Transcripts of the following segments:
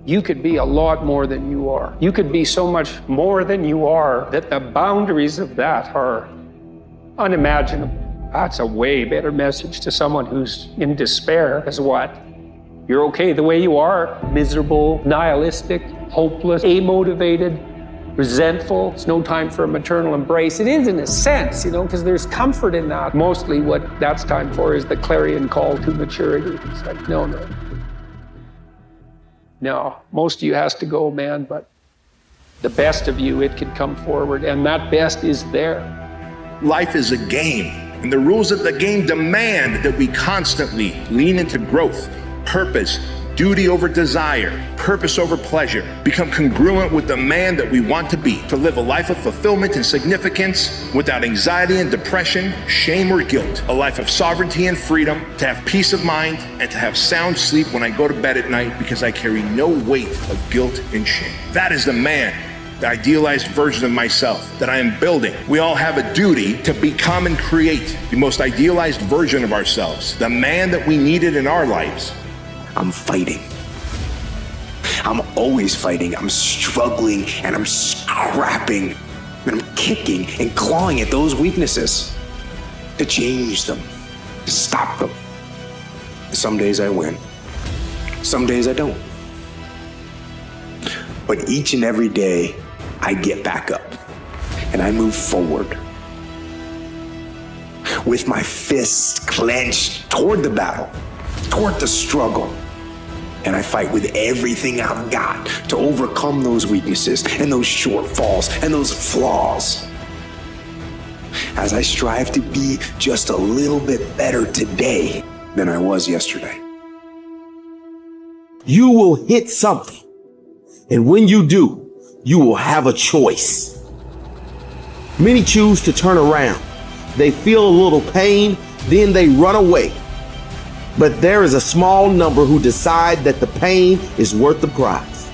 You could be a lot more than you are. You could be so much more than you are that the boundaries of that are unimaginable. That's a way better message to someone who's in despair, is what? You're okay the way you are, miserable, nihilistic, hopeless, amotivated, resentful. It's no time for a maternal embrace. It is in a sense, because there's comfort in that. Mostly what that's time for is the clarion call to maturity. It's like, no. No, most of you has to go, man, but the best of you, it can come forward, and that best is there. Life is a game, and the rules of the game demand that we constantly lean into growth, purpose, duty over desire, purpose over pleasure, become congruent with the man that we want to be, to live a life of fulfillment and significance without anxiety and depression, shame or guilt, a life of sovereignty and freedom, to have peace of mind, and to have sound sleep when I go to bed at night because I carry no weight of guilt and shame. That is the man, the idealized version of myself that I am building. We all have a duty to become and create the most idealized version of ourselves, the man that we needed in our lives. I'm fighting. I'm always fighting. I'm struggling and I'm scrapping and I'm kicking and clawing at those weaknesses to change them, to stop them. Some days I win. Some days I don't. But each and every day I get back up and I move forward with my fists clenched toward the battle, toward the struggle. And I fight with everything I've got to overcome those weaknesses and those shortfalls and those flaws. As I strive to be just a little bit better today than I was yesterday. You will hit something. And when you do, you will have a choice. Many choose to turn around. They feel a little pain, then they run away. But there is a small number who decide that the pain is worth the price.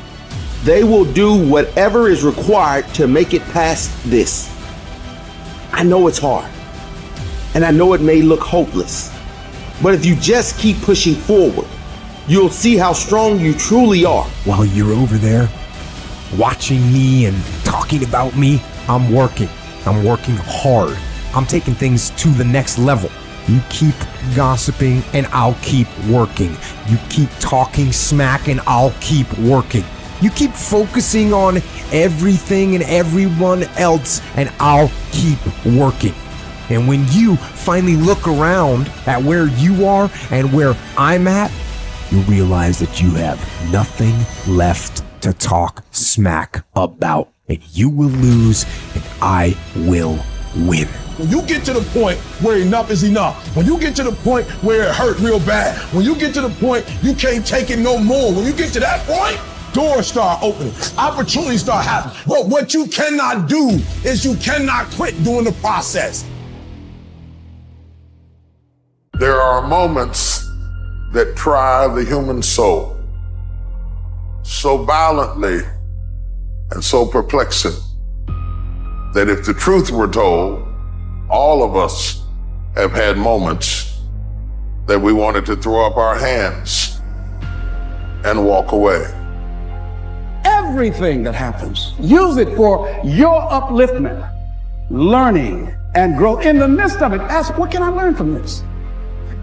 They will do whatever is required to make it past this. I know it's hard, and I know it may look hopeless, but if you just keep pushing forward, you'll see how strong you truly are. While you're over there watching me and talking about me, I'm working hard. I'm taking things to the next level. You keep gossiping and I'll keep working. You keep talking smack and I'll keep working. You keep focusing on everything and everyone else and I'll keep working. And when you finally look around at where you are and where I'm at, you'll realize that you have nothing left to talk smack about. And you will lose and I will win. When you get to the point where enough is enough, when you get to the point where it hurt real bad, when you get to the point you can't take it no more, when you get to that point, doors start opening, opportunities start happening. But what you cannot do is you cannot quit during the process. There are moments that try the human soul so violently and so perplexing that if the truth were told, all of us have had moments that we wanted to throw up our hands and walk away. Everything that happens, use it for your upliftment, learning and growth. In the midst of it, ask, what can I learn from this?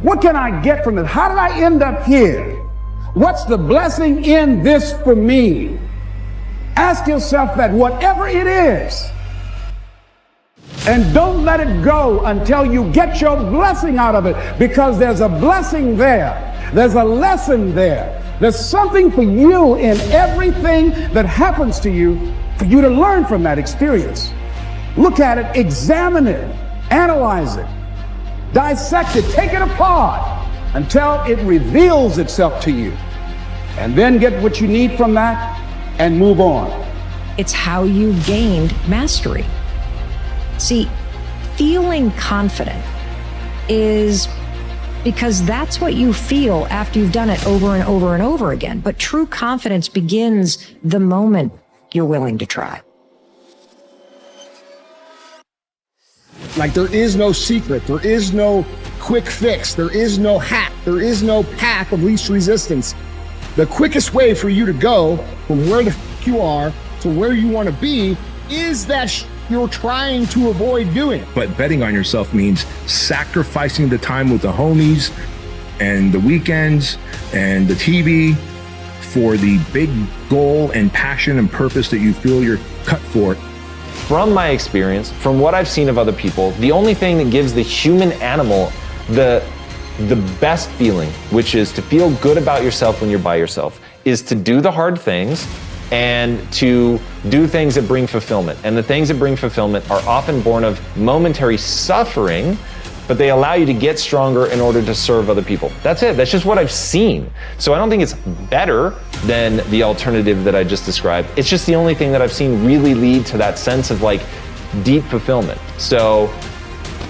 What can I get from it? How did I end up here? What's the blessing in this for me? Ask yourself that, whatever it is. And don't let it go until you get your blessing out of it, because there's a blessing there. There's a lesson there. There's something for you in everything that happens to you for you to learn from that experience. Look at it, examine it, analyze it, dissect it, take it apart until it reveals itself to you. And then get what you need from that and move on. It's how you gained mastery. See, feeling confident is because that's what you feel after you've done it over and over and over again. But true confidence begins the moment you're willing to try. Like, there is no secret, there is no quick fix, there is no hack, there is no path of least resistance. The quickest way for you to go from where the f you are to where you want to be is that you're trying to avoid doing. But betting on yourself means sacrificing the time with the homies and the weekends and the TV for the big goal and passion and purpose that you feel you're cut for. From my experience, from what I've seen of other people, the only thing that gives the human animal the best feeling, which is to feel good about yourself when you're by yourself, is to do the hard things and to do things that bring fulfillment. And the things that bring fulfillment are often born of momentary suffering, but they allow you to get stronger in order to serve other people. That's it. That's just what I've seen. So I don't think it's better than the alternative that I just described. It's just the only thing that I've seen really lead to that sense of like deep fulfillment. So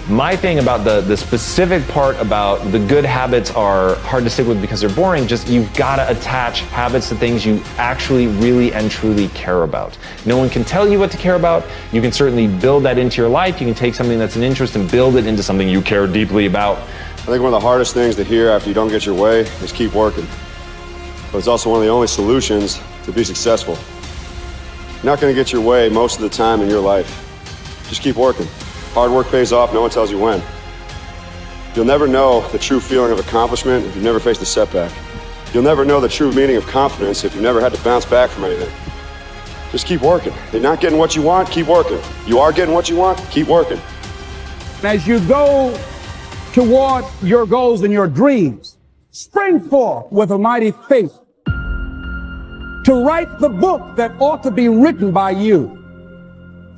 my thing about the specific part about the good habits are hard to stick with because they're boring, just you've got to attach habits to things you actually really and truly care about. No one can tell you what to care about. You can certainly build that into your life. You can take something that's an interest and build it into something you care deeply about. I think one of the hardest things to hear after you don't get your way is keep working. But it's also one of the only solutions to be successful. You're not going to get your way most of the time in your life. Just keep working. Hard work pays off, no one tells you when. You'll never know the true feeling of accomplishment if you've never faced a setback. You'll never know the true meaning of confidence if you've never had to bounce back from anything. Just keep working. You're not getting what you want, keep working. You are getting what you want, keep working. As you go toward your goals and your dreams, spring forth with a mighty faith to write the book that ought to be written by you,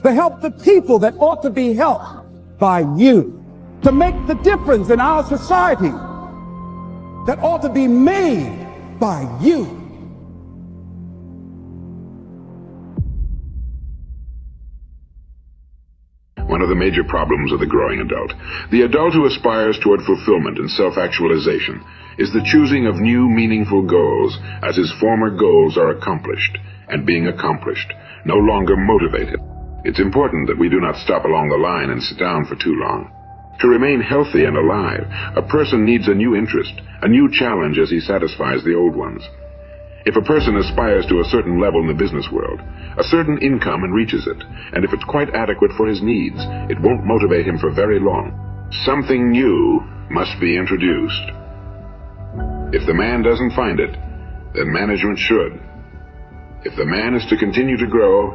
to help the people that ought to be helped by you, to make the difference in our society that ought to be made by you. One of the major problems of the growing adult, the adult who aspires toward fulfillment and self-actualization, is the choosing of new meaningful goals as his former goals are accomplished, and being accomplished, no longer motivated. It's important that we do not stop along the line and sit down for too long. To remain healthy and alive, a person needs a new interest, a new challenge as he satisfies the old ones. If a person aspires to a certain level in the business world, a certain income and reaches it, and if it's quite adequate for his needs, it won't motivate him for very long. Something new must be introduced. If the man doesn't find it, then management should. If the man is to continue to grow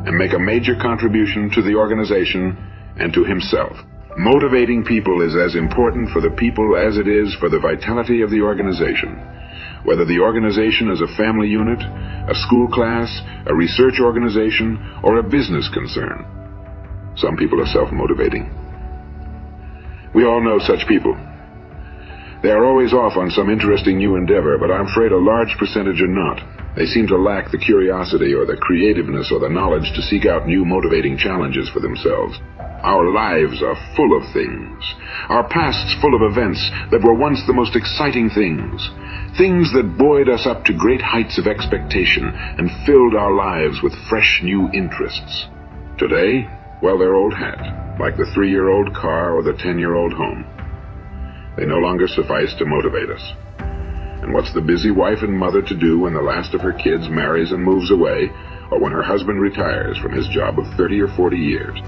and make a major contribution to the organization and to himself, motivating people is as important for the people as it is for the vitality of the organization. Whether the organization is a family unit, a school class, a research organization, or a business concern. Some people are self-motivating. We all know such people. They are always off on some interesting new endeavor, but I'm afraid a large percentage are not. They seem to lack the curiosity or the creativeness or the knowledge to seek out new motivating challenges for themselves. Our lives are full of things. Our pasts full of events that were once the most exciting things. Things that buoyed us up to great heights of expectation and filled our lives with fresh new interests. Today, well, they're old hat, like the 3-year-old car or the 10-year-old home. They no longer suffice to motivate us. And what's the busy wife and mother to do when the last of her kids marries and moves away, or when her husband retires from his job of 30 or 40 years?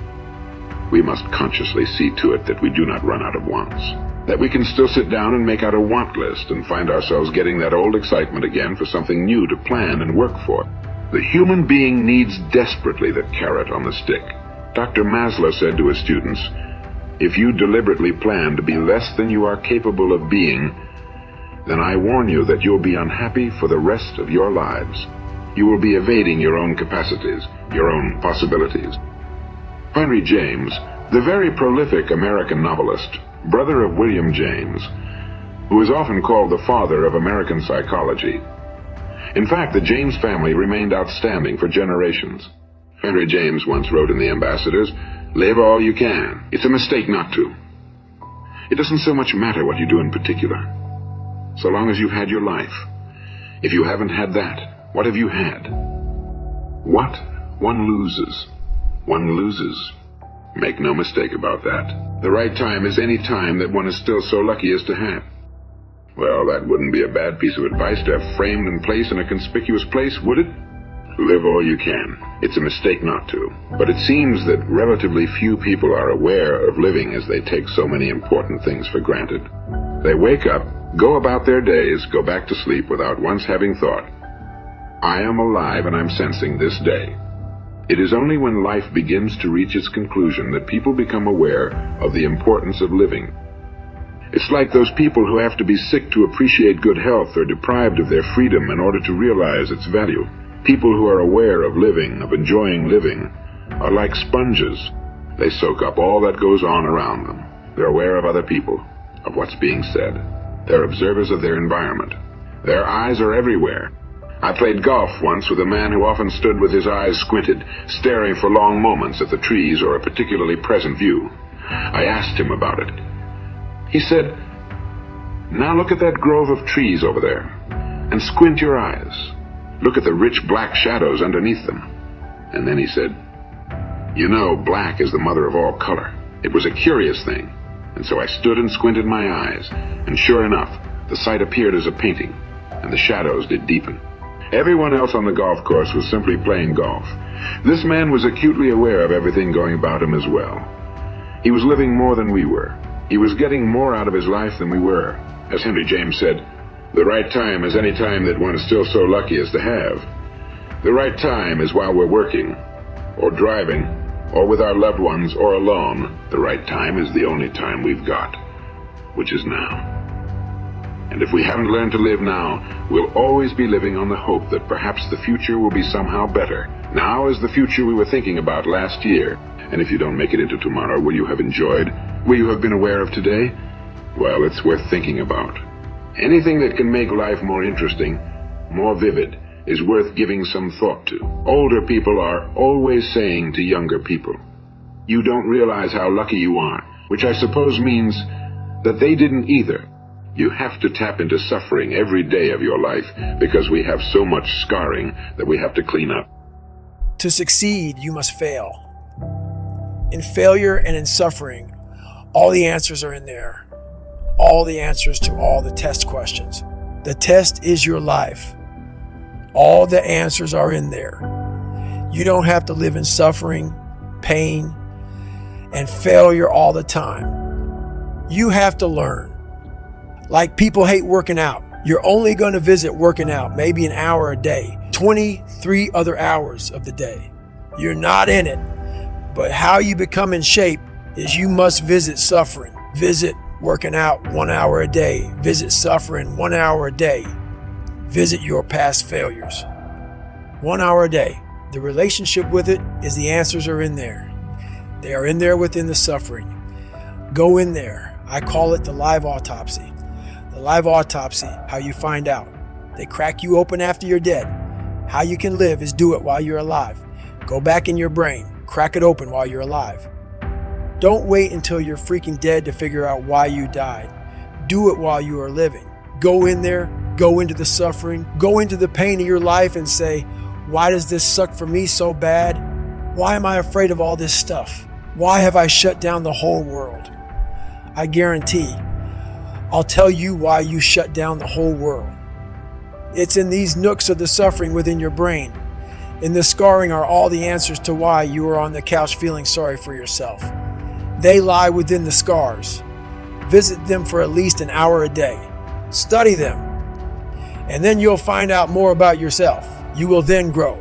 We must consciously see to it that we do not run out of wants, that we can still sit down and make out a want list and find ourselves getting that old excitement again for something new to plan and work for. The human being needs desperately the carrot on the stick. Dr. Maslow said to his students, "If you deliberately plan to be less than you are capable of being, then I warn you that you'll be unhappy for the rest of your lives. You will be evading your own capacities, your own possibilities." Henry James, the very prolific American novelist, brother of William James, who is often called the father of American psychology. In fact, the James family remained outstanding for generations. Henry James once wrote in the Ambassadors, "Live all you can. It's a mistake not to. It doesn't so much matter what you do in particular, so long as you've had your life. If you haven't had that, what have you had? What one loses, one loses. Make no mistake about that. The right time is any time that one is still so lucky as to have. Well, that wouldn't be a bad piece of advice to have framed and placed in a conspicuous place, would it? Live all you can. It's a mistake not to. But it seems that relatively few people are aware of living as they take so many important things for granted. They wake up, go about their days, go back to sleep without once having thought, I am alive and I'm sensing this day. It is only when life begins to reach its conclusion that people become aware of the importance of living. It's like those people who have to be sick to appreciate good health or deprived of their freedom in order to realize its value. People who are aware of living, of enjoying living, are like sponges. They soak up all that goes on around them. They're aware of other people, of what's being said. They're observers of their environment. Their eyes are everywhere. I played golf once with a man who often stood with his eyes squinted, staring for long moments at the trees or a particularly present view. I asked him about it. He said, now look at that grove of trees over there, and squint your eyes. Look at the rich black shadows underneath them. And then he said, you know, black is the mother of all color. It was a curious thing. And so I stood and squinted my eyes, and sure enough, the sight appeared as a painting, and the shadows did deepen. Everyone else on the golf course was simply playing golf. This man was acutely aware of everything going about him as well. He was living more than we were. He was getting more out of his life than we were. As Henry James said, the right time is any time that one is still so lucky as to have. The right time is while we're working, or driving, or with our loved ones, or alone. The right time is the only time we've got, which is now. And if we haven't learned to live now, we'll always be living on the hope that perhaps the future will be somehow better. Now is the future we were thinking about last year. And if you don't make it into tomorrow, will you have enjoyed? Will you have been aware of today? Well, it's worth thinking about. Anything that can make life more interesting, more vivid, is worth giving some thought to. Older people are always saying to younger people, you don't realize how lucky you are, which I suppose means that they didn't either. You have to tap into suffering every day of your life because we have so much scarring that we have to clean up. To succeed, you must fail. In failure and in suffering, all the answers are in there. All the answers to all the test questions. The test is your life. All the answers are in there. You don't have to live in suffering, pain, and failure all the time. You have to learn. Like people hate working out. You're only going to visit working out maybe an hour a day, 23 other hours of the day. You're not in it. But how you become in shape is you must visit suffering. Visit working out 1 hour a day. Visit suffering 1 hour a day. Visit your past failures. 1 hour a day. The relationship with it is the answers are in there. They are in there within the suffering. Go in there. I call it the live autopsy. The live autopsy, how you find out. They crack you open after you're dead. How you can live is do it while you're alive. Go back in your brain. Crack it open while you're alive. Don't wait until you're freaking dead to figure out why you died. Do it while you are living. Go in there, go into the suffering, go into the pain of your life and say, why does this suck for me so bad? Why am I afraid of all this stuff? Why have I shut down the whole world? I guarantee I'll tell you why you shut down the whole world. It's in these nooks of the suffering within your brain. In the scarring are all the answers to why you are on the couch feeling sorry for yourself. They lie within the scars. Visit them for at least an hour a day. Study them. And then you'll find out more about yourself. You will then grow.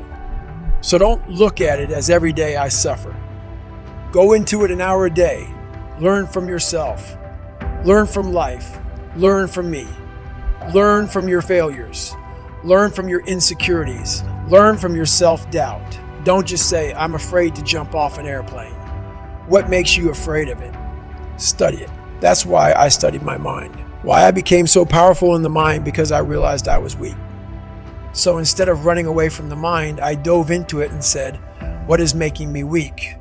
So don't look at it as every day I suffer. Go into it an hour a day. Learn from yourself. Learn from life. Learn from me. Learn from your failures. Learn from your insecurities. Learn from your self-doubt. Don't just say, I'm afraid to jump off an airplane. What makes you afraid of it? Study it. That's why I studied my mind. Why I became so powerful in the mind, because I realized I was weak. So instead of running away from the mind, I dove into it and said, what is making me weak?